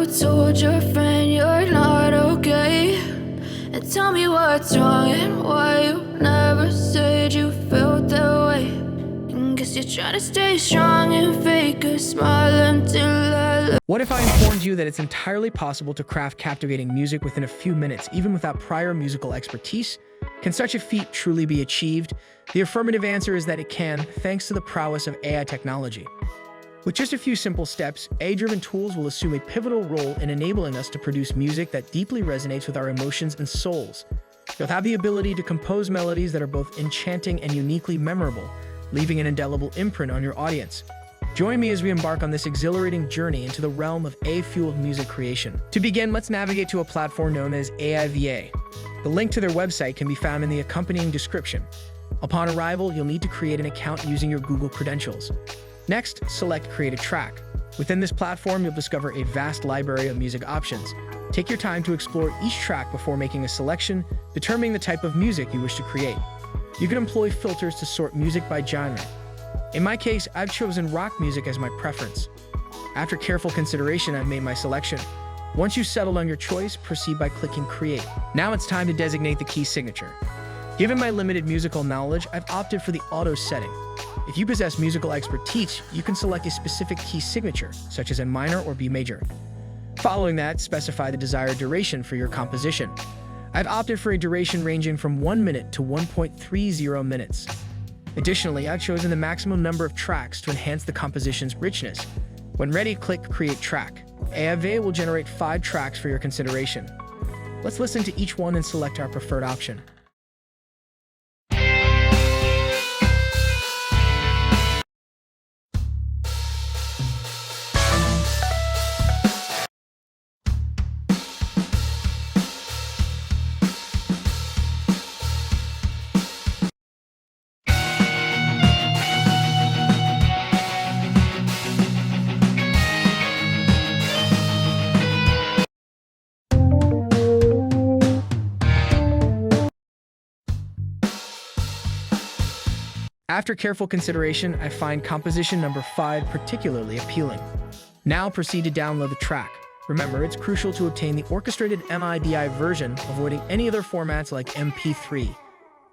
told your friend you're not okay? And tell me what's wrong and why you never said you felt that way. And guess you're trying to stay strong and fake a smile until I look. What if I informed you that it's entirely possible to craft captivating music within a few minutes, even without prior musical expertise? Can such a feat truly be achieved? The affirmative answer is that it can, thanks to the prowess of AI technology. With just a few simple steps, AI-driven tools will assume a pivotal role in enabling us to produce music that deeply resonates with our emotions and souls. You'll have the ability to compose melodies that are both enchanting and uniquely memorable, leaving an indelible imprint on your audience. Join me as we embark on this exhilarating journey into the realm of AI-fueled music creation. To begin, let's navigate to a platform known as AIVA. The link to their website can be found in the accompanying description. Upon arrival, you'll need to create an account using your Google credentials. Next, select Create a Track. Within this platform, you'll discover a vast library of music options. Take your time to explore each track before making a selection, determining the type of music you wish to create. You can employ filters to sort music by genre. In my case, I've chosen rock music as my preference. After careful consideration, I've made my selection. Once you've settled on your choice, proceed by clicking Create. Now it's time to designate the key signature. Given my limited musical knowledge, I've opted for the auto setting. If you possess musical expertise, you can select a specific key signature, such as a minor or B major. Following that, specify the desired duration for your composition. I've opted for a duration ranging from 1 minute to 1.30 minutes. Additionally, I've chosen the maximum number of tracks to enhance the composition's richness. When ready, click Create Track. AIVA will generate 5 tracks for your consideration. Let's listen to each one and select our preferred option. After careful consideration, I find composition number 5 particularly appealing. Now proceed to download the track. Remember, it's crucial to obtain the orchestrated MIDI version, avoiding any other formats like MP3.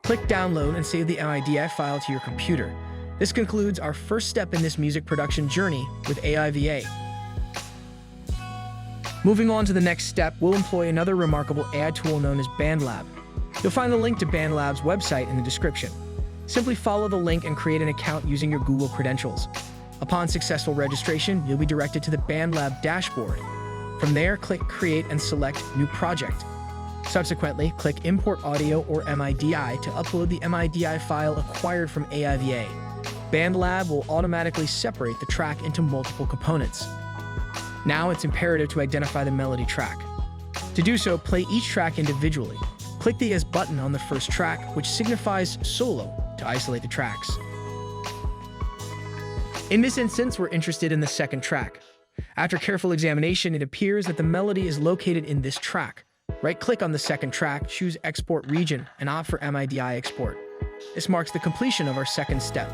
Click Download and save the MIDI file to your computer. This concludes our first step in this music production journey with AIVA. Moving on to the next step, we'll employ another remarkable AI tool known as BandLab. You'll find the link to BandLab's website in the description. Simply follow the link and create an account using your Google credentials. Upon successful registration, you'll be directed to the BandLab dashboard. From there, click Create and select New Project. Subsequently, click Import Audio or MIDI to upload the MIDI file acquired from AIVA. BandLab will automatically separate the track into multiple components. Now it's imperative to identify the melody track. To do so, play each track individually. Click the Yes button on the first track, which signifies solo, to isolate the tracks. In this instance, we're interested in the second track. After careful examination, it appears that the melody is located in this track. Right-click on the second track, choose Export Region, and opt for MIDI Export. This marks the completion of our second step.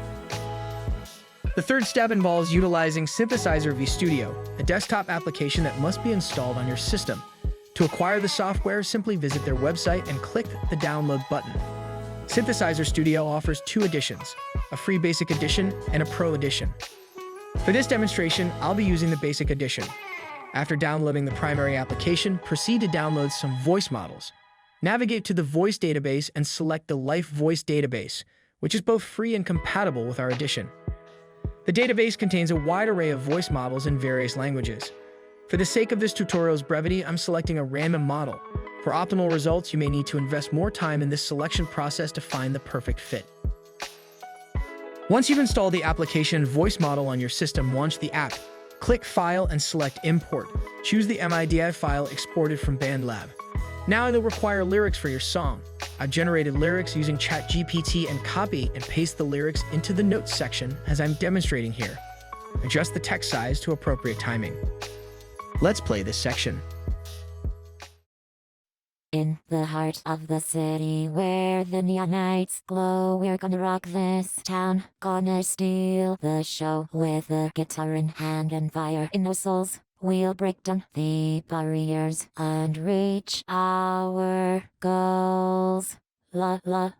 The third step involves utilizing Synthesizer vStudio, a desktop application that must be installed on your system. To acquire the software, simply visit their website and click the Download button. Synthesizer Studio offers 2 editions, a free Basic Edition and a Pro Edition. For this demonstration, I'll be using the Basic Edition. After downloading the primary application, proceed to download some voice models. Navigate to the Voice database and select the Life Voice database, which is both free and compatible with our edition. The database contains a wide array of voice models in various languages. For the sake of this tutorial's brevity, I'm selecting a random model. For optimal results, you may need to invest more time in this selection process to find the perfect fit. Once you've installed the application voice model on your system, launch the app. Click File and select Import. Choose the MIDI file exported from BandLab. Now you'll require lyrics for your song. I've generated lyrics using ChatGPT and copy and paste the lyrics into the notes section as I'm demonstrating here. Adjust the text size to appropriate timing. Let's play this section. In the heart of the city where the neon lights glow, we're gonna rock this town, gonna steal the show with a guitar in hand and fire in our souls. we'll break down the barriers and reach our goals. La la.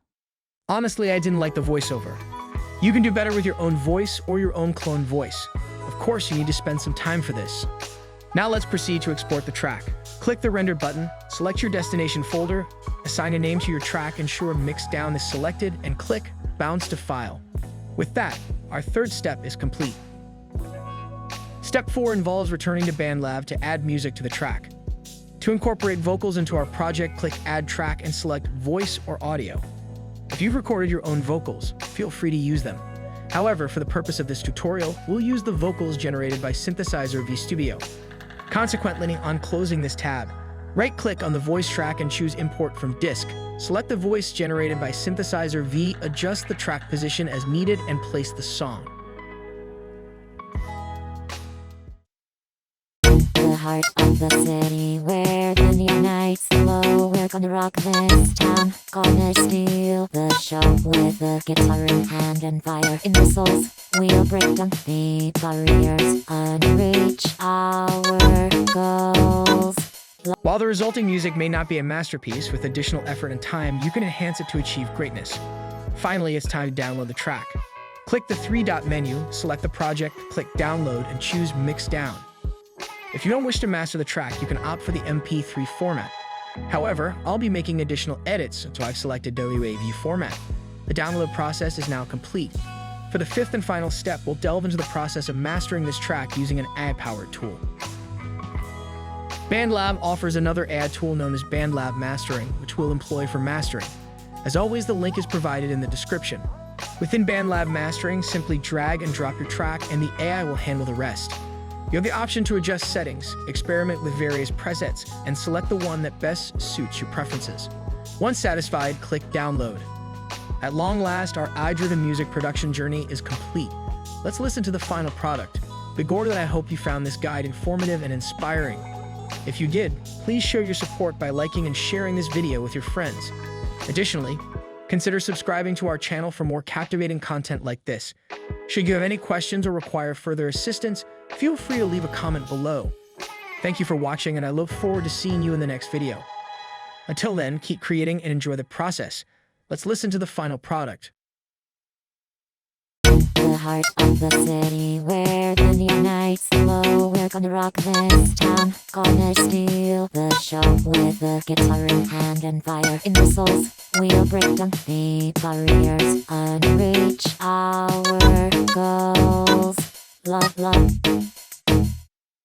Honestly, I didn't like the voiceover. You can do better with your own voice or your own clone voice. Of course, you need to spend some time for this. Now let's proceed to export the track. Click the render button, select your destination folder, assign a name to your track, ensure mix down is selected, and click bounce to file. With that, our third step is complete. Step 4 involves returning to BandLab to add music to the track. To incorporate vocals into our project, click Add Track and select Voice or Audio. If you've recorded your own vocals, feel free to use them. However, for the purpose of this tutorial, we'll use the vocals generated by Synthesizer V Studio. Consequently, on closing this tab, right-click on the voice track and choose Import from Disk. Select the voice generated by Synthesizer V, adjust the track position as needed, and place the song. The heart of the city where the neon lights glow. We're gonna rock this town, gonna steal the show with a guitar in hand and fire in the souls. We'll break down the barriers and reach our goals. While the resulting music may not be a masterpiece, with additional effort and time, you can enhance it to achieve greatness. Finally, it's time to download the track. Click the three-dot menu, select the project, click Download, and choose Mix Down. If you don't wish to master the track, you can opt for the MP3 format. However, I'll be making additional edits, so I've selected WAV format. The download process is now complete. For the fifth and final step, we'll delve into the process of mastering this track using an AI-powered tool. BandLab offers another AI tool known as BandLab Mastering, which we'll employ for mastering. As always, the link is provided in the description. Within BandLab Mastering, simply drag and drop your track, and the AI will handle the rest. You have the option to adjust settings, experiment with various presets, and select the one that best suits your preferences. Once satisfied, click Download. At long last, our AI-driven music production journey is complete. Let's listen to the final product. Be Gordon, I hope you found this guide informative and inspiring. If you did, please show your support by liking and sharing this video with your friends. Additionally, consider subscribing to our channel for more captivating content like this. Should you have any questions or require further assistance, feel free to leave a comment below. Thank you for watching, and I look forward to seeing you in the next video. Until then, keep creating and enjoy the process. Let's listen to the final product. The heart of the city where the neon lights glow. We're gonna rock this town, gonna steal the show with a guitar in hand and fire in the souls. We'll break down the barriers and reach our goals. Love, love.